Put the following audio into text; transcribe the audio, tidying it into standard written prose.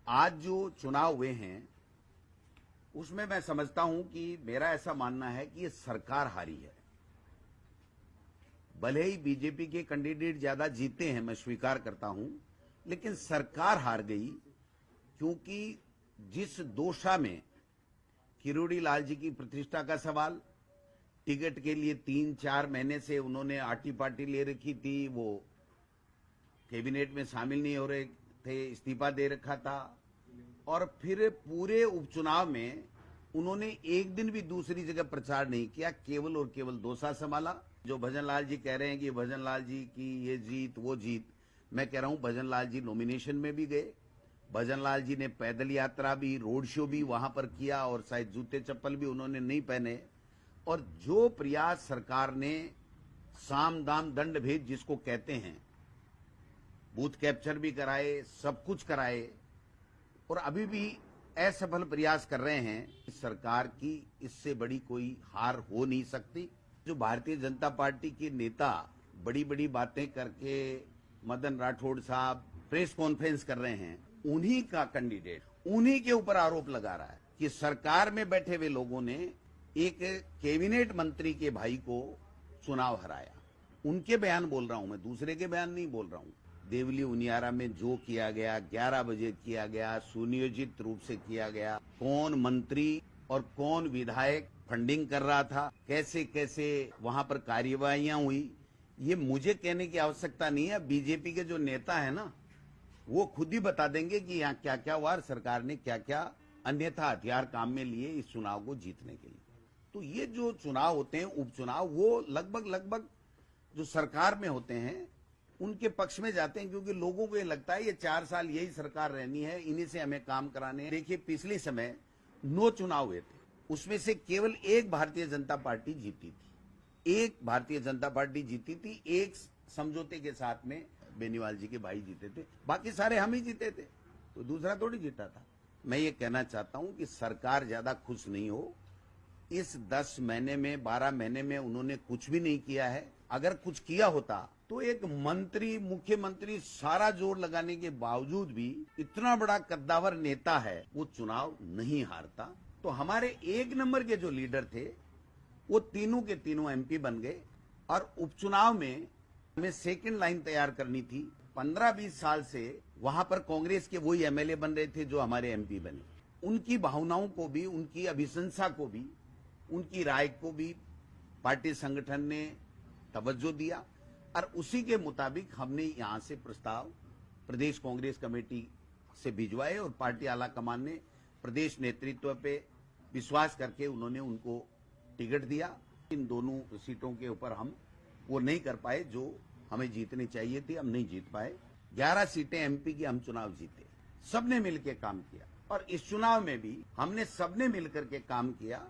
आज जो चुनाव हुए हैं उसमें मैं समझता हूं कि मेरा ऐसा मानना है कि ये सरकार हारी है। भले ही बीजेपी के कैंडिडेट ज्यादा जीते हैं, मैं स्वीकार करता हूं, लेकिन सरकार हार गई क्योंकि जिस दोषा में किरोड़ी लाल जी की प्रतिष्ठा का सवाल, टिकट के लिए 3-4 महीने से उन्होंने आटी पार्टी ले रखी थी, वो कैबिनेट में शामिल नहीं हो रहे थे, इस्तीफा दे रखा था, और फिर पूरे उपचुनाव में उन्होंने एक दिन भी दूसरी जगह प्रचार नहीं किया, केवल और केवल दोसा संभाला। जो भजन लाल जी कह रहे हैं कि भजन लाल जी की ये जीत वो जीत, मैं कह रहा हूं भजन लाल जी नॉमिनेशन में भी गए, भजन लाल जी ने पैदल यात्रा भी, रोड शो भी वहां पर किया, और शायद जूते चप्पल भी उन्होंने नहीं पहने। और जो प्रयास सरकार ने साम दाम दंड भेद जिसको कहते हैं, बूथ कैप्चर भी कराए, सब कुछ कराए, और अभी भी असफल प्रयास कर रहे हैं। सरकार की इससे बड़ी कोई हार हो नहीं सकती। जो भारतीय जनता पार्टी के नेता बड़ी बड़ी बातें करके, मदन राठौड़ साहब प्रेस कॉन्फ्रेंस कर रहे हैं, उन्हीं का कैंडिडेट उन्हीं के ऊपर आरोप लगा रहा है कि सरकार में बैठे हुए लोगों ने एक कैबिनेट मंत्री के भाई को चुनाव हराया। उनके बयान बोल रहा हूं मैं, दूसरे के बयान नहीं बोल रहा हूं। देवली उनियारा में जो किया गया, 11 बजे किया गया, सुनियोजित रूप से किया गया, कौन मंत्री और कौन विधायक फंडिंग कर रहा था, कैसे कैसे वहां पर कार्यवाहियां हुई, ये मुझे कहने की आवश्यकता नहीं है। बीजेपी के जो नेता है ना, वो खुद ही बता देंगे कि यहाँ क्या क्या हुआ, सरकार ने क्या क्या अन्यथा हथियार काम में लिए इस चुनाव को जीतने के लिए। तो ये जो चुनाव होते हैं, उपचुनाव, वो लगभग जो सरकार में होते हैं उनके पक्ष में जाते हैं, क्योंकि लोगों को ये लगता है ये 4 साल यही सरकार रहनी है, इन्हीं से हमें काम कराने हैं। देखिए, पिछले समय 9 चुनाव हुए थे, उसमें से केवल एक भारतीय जनता पार्टी जीती थी, एक भारतीय जनता पार्टी जीती थी, एक समझौते के साथ में बेनीवाल जी के भाई जीते थे, बाकी सारे हम ही जीते थे, तो दूसरा थोड़ी जीता था। मैं ये कहना चाहता हूं कि सरकार ज्यादा खुश नहीं हो। इस 10 महीने में, 12 महीने में उन्होंने कुछ भी नहीं किया है। अगर कुछ किया होता तो एक मंत्री, मुख्यमंत्री सारा जोर लगाने के बावजूद भी इतना बड़ा कद्दावर नेता है, वो चुनाव नहीं हारता। तो हमारे 1 नंबर के जो लीडर थे वो तीनों के तीनों एमपी बन गए, और उपचुनाव में हमें सेकंड लाइन तैयार करनी थी। 15-20 साल से वहां पर कांग्रेस के वही एमएलए बन रहे थे जो हमारे एमपी बने। उनकी भावनाओं को भी, उनकी अभिशंसा को भी, उनकी राय को भी पार्टी संगठन ने तवज्जो दिया, और उसी के मुताबिक हमने यहां से प्रस्ताव प्रदेश कांग्रेस कमेटी से भिजवाए, और पार्टी आला कमान ने प्रदेश नेतृत्व पे विश्वास करके उन्होंने उनको टिकट दिया। इन दोनों सीटों के ऊपर हम वो नहीं कर पाए जो हमें जीतनी चाहिए थी, हम नहीं जीत पाए। 11 सीटें एमपी की हम चुनाव जीते, सबने मिलकर काम किया, और इस चुनाव में भी हमने सबने मिलकर के काम किया।